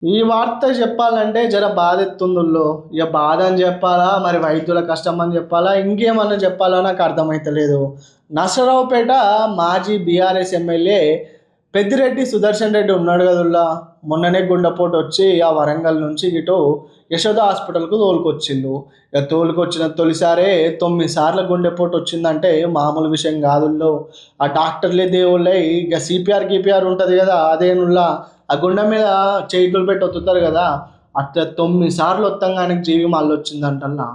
ఈ వార్త చెప్పాలంటే జర బాధెత్తుందుల్లో. ఇగ బాధ అని జెప్పాలా? మరి వైద్యుల కష్టం అని జెప్పాలా? ఇంకేమన్నా జెప్పాలో నాకు అర్థమైతలేదు. నరసరావుపేట మాజీ బీఆర్ఎస్ ఎమ్మెల్యే పెద్దిరెడ్డి సుదర్శన్ రెడ్డి ఉన్నాడు గదుల్లా. మొన్ననే గుండెపోటొచ్చి ఆ వరంగల్ నుంచి ఇటు యశోద హాస్పిటల్‌కు తోలుకొచ్చిల్లు. ఇగ తోలుకొచ్చిన తొలిసారే 9 సార్లు గుండెపోటొచ్చిందంటే మామూలు విషయం గాదుల్లో. ఆ డాక్టర్లే దేవుళ్ళై ఇగ సీపీఆర్, గీపీఆర్ ఉంటది గదా! అదేనుల్లా ఆ గుండె మీద చేతులు పెట్టి ఒత్తుతారు కదా! అట్లా 9 సార్లు ఒత్తంగానే జీవి మళ్ళొచ్చిందంటల్లా.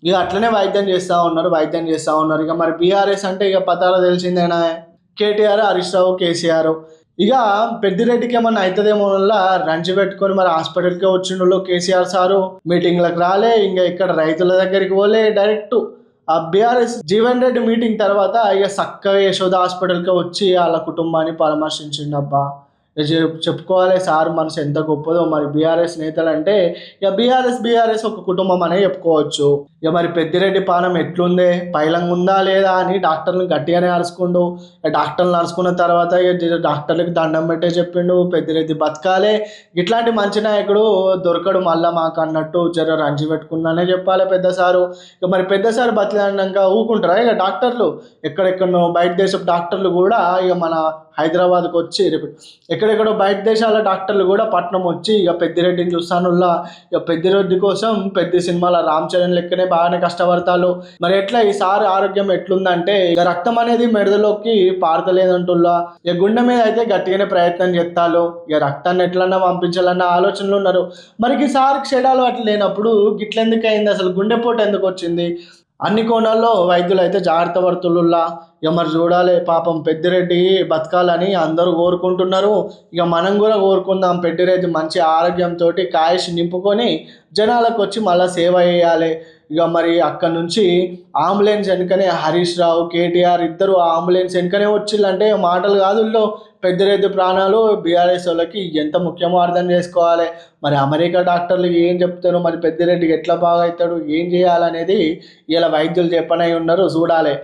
ఇగ అట్లనే వైద్యం చేస్తా ఉన్నారు. వైద్యం చేస్తా ఉన్నారు. ఇక మరి బీఆర్ఎస్ అంటే ఇక పతాల తెలిసిందేనా? కేటీఆర్, హరీష్ రావు, కేసీఆర్. ఇక పెద్దిరెడ్డికేమన్నా అయితదేమోనల్లా రంచి పెట్టుకొని మరి హాస్పిటల్‌కే వచ్చిండోళ్ళు కేసీఆర్ సారు. మీటింగ్‌లకు రాలే, ఇంగ ఇక్కడ రైతుల దగ్గరికి పోలే. డైరెక్టు ఆ బీఆర్ఎస్ జీవన్ రెడ్డి మీటింగ్ తర్వాత ఇగ సక్కగా యశోద హాస్పిటల్‌కే వచ్చి ఆళ్ళ కుటుంబాన్ని పరామర్శించిండబ్బా! చెప్పుకోవాలి సార్ మనసు ఎంత గొప్పదో. మరి బీఆర్ఎస్ నేతలంటే ఇక బీఆర్ఎస్ ఒక కుటుంబం అనే చెప్పుకోవచ్చు. ఇక మరి పెద్దిరెడ్డి పానం ఎట్లుందే? పైలంగుందా లేదా అని డాక్టర్‌ని గట్టిగానే అరుసుకుండు. డాక్టర్‌ని అరుసుకున్న తర్వాత ఇగ డాక్టర్‌లకి దండం పెట్టే చెప్పిండు. పెద్దిరెడ్డి బతకాలే. ఇట్లాంటి మంచి నాయకుడు దొరకడు మళ్ళా మాకన్నట్టు జర రంజి పెట్టుకుందనే చెప్పాలి పెద్ద సారు. ఇక మరి పెద్ద సారు బతిలాడినంక ఊకుంటారా ఇగ డాక్టర్లు? ఎక్కడెక్కడనో బయట దేశపు డాక్టర్లు గూడా ఇగ మన హైదరాబాద్‌కొచ్చి ఎక్కడెక్కడో బయట దేశాల డాక్టర్లు గూడా పట్నం వచ్చి ఇగ పెద్దిరెడ్డిని చూస్తానుల్లా. ఇగ పెద్దిరెడ్డి కోసం పెద్ది సినిమాల రామ్ చరణ్ లెక్కనే బాగానే కష్టపడతాలు. మరి ఎట్లా ఈ సార్ ఆరోగ్యం ఎట్లుందంటే ఇగ రక్తం అనేది మెదడులోకి పారతలేదంటుల్లా. ఇగ గుండె మీద అయితే గట్టిగానే ప్రయత్నం చేత్తాలు. ఇగ రక్తాన్ని ఎట్లన్నా పంపించాలన్న ఆలోచనలో ఉన్నారు. మరి ఈ సార్‌కి చెడు అలవాట్లు లేనప్పుడు గిట్లెందుకయింది అసలు? గుండెపోటు ఎందుకొచ్చింది? అన్ని కోణాల్లో వైద్యులైతే జాగ్రత్త పడుతుల్లుల్లా. ఇక మరి చూడాలి పాపం పెద్దిరెడ్డి బతకాలని అందరూ కోరుకుంటున్నారు. ఇక మనం కూడా కోరుకుందాం పెద్దిరెడ్డి మంచి ఆరోగ్యంతోటి కాయష్ నింపుకొని జనాలకొచ్చి మళ్ళా సేవ చేయాలి. ఇక మరి అక్కడి నుంచి అంబులెన్స్ వెనుకనే హరీష్ రావు, కేటీఆర్ ఇద్దరు ఆ అంబులెన్స్ వెనుకనే వచ్చిల్లంటే మాటలు కాదుల్లో. పెద్దిరెడ్డి ప్రాణాలు బీఆర్ఎస్ వాళ్ళకి ఎంత ముఖ్యమో అర్థం చేసుకోవాలి. మరి అమెరికా డాక్టర్లు ఏం చెప్తారు? మరి పెద్దిరెడ్డికి ఎట్లా బాగవుతాడు? ఏం చేయాలనేది ఇలా వైద్యులు చెప్పనై ఉన్నారు. చూడాలి.